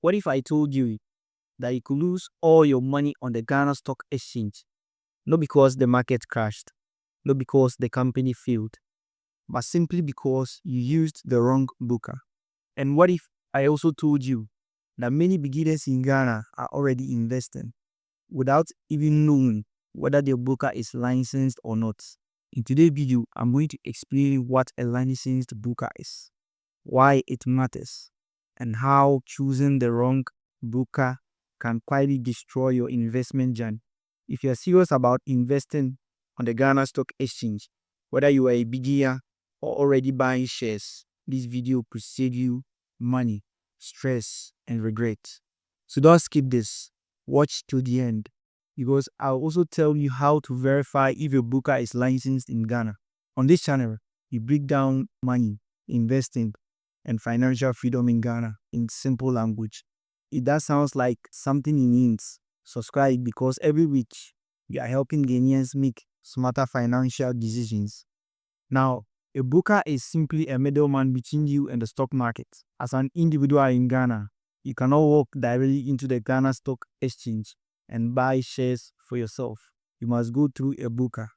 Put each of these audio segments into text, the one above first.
What if I told you that you could lose all your money on the Ghana Stock Exchange? Not because the market crashed, not because the company failed, but simply because you used the wrong broker. And what if I also told you that many beginners in Ghana are already investing without even knowing whether their broker is licensed or not? In today's video, I'm going to explain what a licensed broker is, why it matters, and how choosing the wrong broker can quietly destroy your investment journey. If you're serious about investing on the Ghana Stock Exchange, whether you are a beginner or already buying shares, this video could save you money, stress, and regret. So don't skip this. Watch till the end, because I'll also tell you how to verify if your broker is licensed in Ghana. On this channel, we break down money, investing, and financial freedom in Ghana in simple language. If that sounds like something you need, subscribe, because every week we are helping Ghanaians make smarter financial decisions. Now, a broker is simply a middleman between you and the stock market. As an individual in Ghana, you cannot walk directly into the Ghana Stock Exchange and buy shares for yourself. You must go through a broker.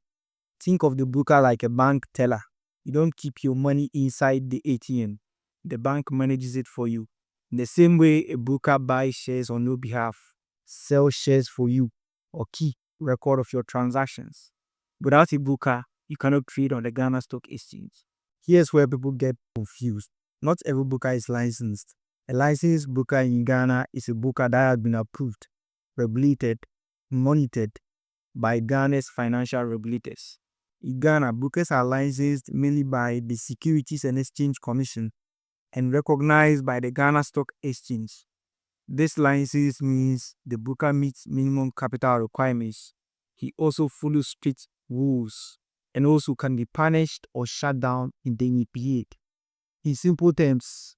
Think of the broker like a bank teller. You don't keep your money inside the ATM. The bank manages it for you. In the same way, a broker buys shares on your behalf, sells shares for you, or keep record of your transactions. Without a broker, you cannot trade on the Ghana Stock Exchange. Here's where people get confused. Not every broker is licensed. A licensed broker in Ghana is a broker that has been approved, regulated, monitored by Ghana's financial regulators. In Ghana, brokers are licensed mainly by the Securities and Exchange Commission and recognized by the Ghana Stock Exchange. This license means the broker meets minimum capital requirements. He also follows strict rules and also can be punished or shut down indefinitely. In simple terms,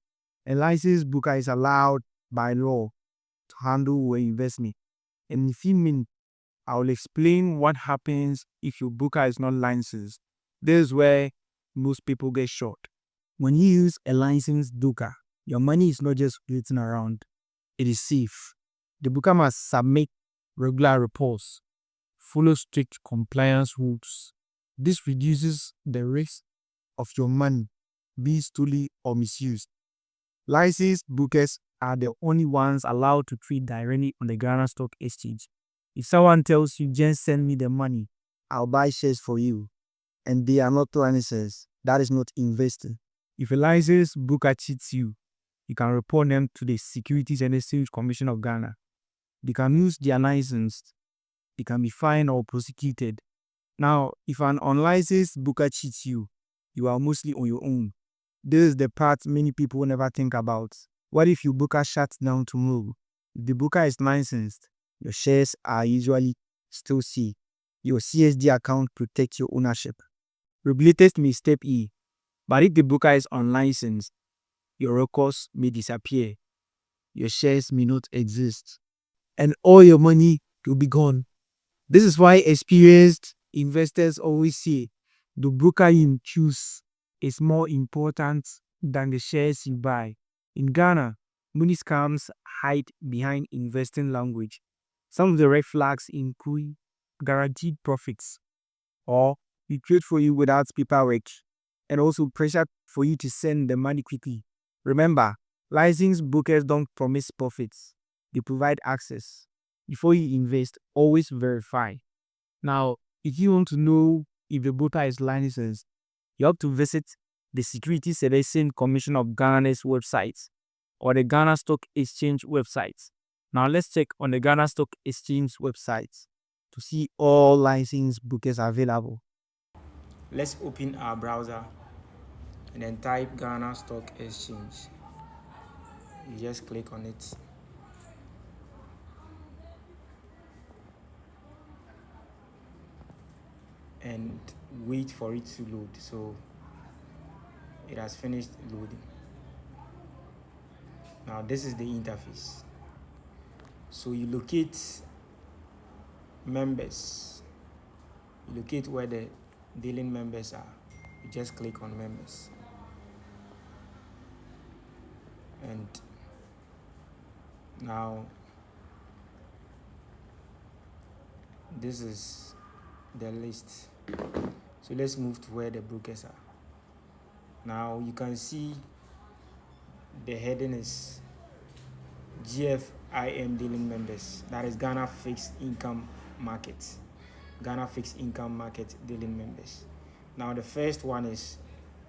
a licensed broker is allowed by law to handle your investment. And in a few minutes, I will explain what happens if your broker is not licensed. This is where most people get short. When you use a licensed broker, your money is not just floating around, it is safe. The broker must submit regular reports, follow strict compliance rules. This reduces the risk of your money being stolen or misused. Licensed brokers are the only ones allowed to trade directly on the Ghana Stock Exchange. If someone tells you, just send me the money, I'll buy shares for you, and they are not licensed, that is not investing. If a licensed broker cheats you, you can report them to the Securities and Exchange Commission of Ghana. They can lose their license, they can be fined or prosecuted. Now, if an unlicensed broker cheats you, you are mostly on your own. This is the part many people never think about. What if your broker shuts down tomorrow? If the broker is licensed, your shares are usually still safe. Your CSD account protects your ownership. Regulators may step in, but if the broker is unlicensed, your records may disappear. Your shares may not exist, and all your money will be gone. This is why experienced investors always say the broker you choose is more important than the shares you buy. In Ghana, many scams hide behind investing language. Some of the red flags include guaranteed profits, or we trade for you without paperwork, and also pressure for you to send the money quickly. Remember, licensed brokers don't promise profits, they provide access. Before you invest, always verify. Now, if you want to know if the broker is licensed, you have to visit the Securities and Exchange Commission of Ghana's website or the Ghana Stock Exchange website. Now, let's check on the Ghana Stock Exchange website to see all licensed brokers available. Let's open our browser and then type Ghana Stock Exchange. You just click on it. And wait for it to load. So it has finished loading. Now this is the interface. So you locate members. You locate where the dealing members are. You just click on members. And Now, this is the list. So let's move to where the brokers are. Now you can see the heading is GFIM dealing members. That is Ghana Fixed Income Market. Ghana Fixed Income Market dealing members. Now the first one is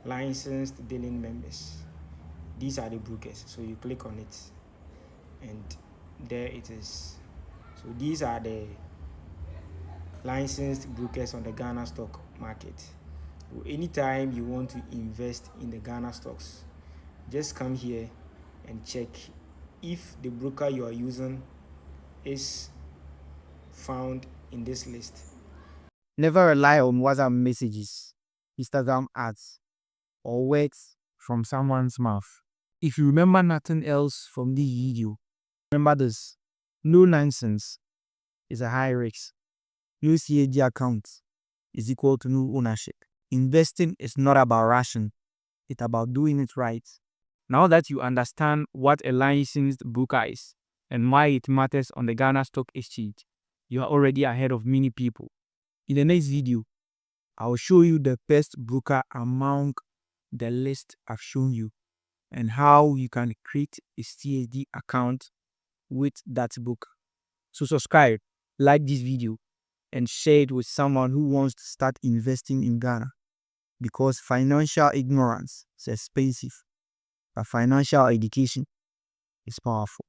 licensed dealing members. These are the brokers. So you click on it and there it is. So these are the licensed brokers on the Ghana stock market. So anytime you want to invest in the Ghana stocks, just come here and check if the broker you are using is found in this list. Never rely on WhatsApp messages, Instagram ads, or words from someone's mouth. If you remember nothing else from this video, remember this: no nonsense is a high risk. No CAG account is equal to no ownership. Investing is not about rushing, it's about doing it right. Now that you understand what a licensed broker is and why it matters on the Ghana Stock Exchange, you are already ahead of many people. In the next video, I will show you the best broker among the list I've shown you and how you can create a CSD account with that broker. So subscribe, like this video, and share it with someone who wants to start investing in Ghana, because financial ignorance is expensive, but financial education is powerful.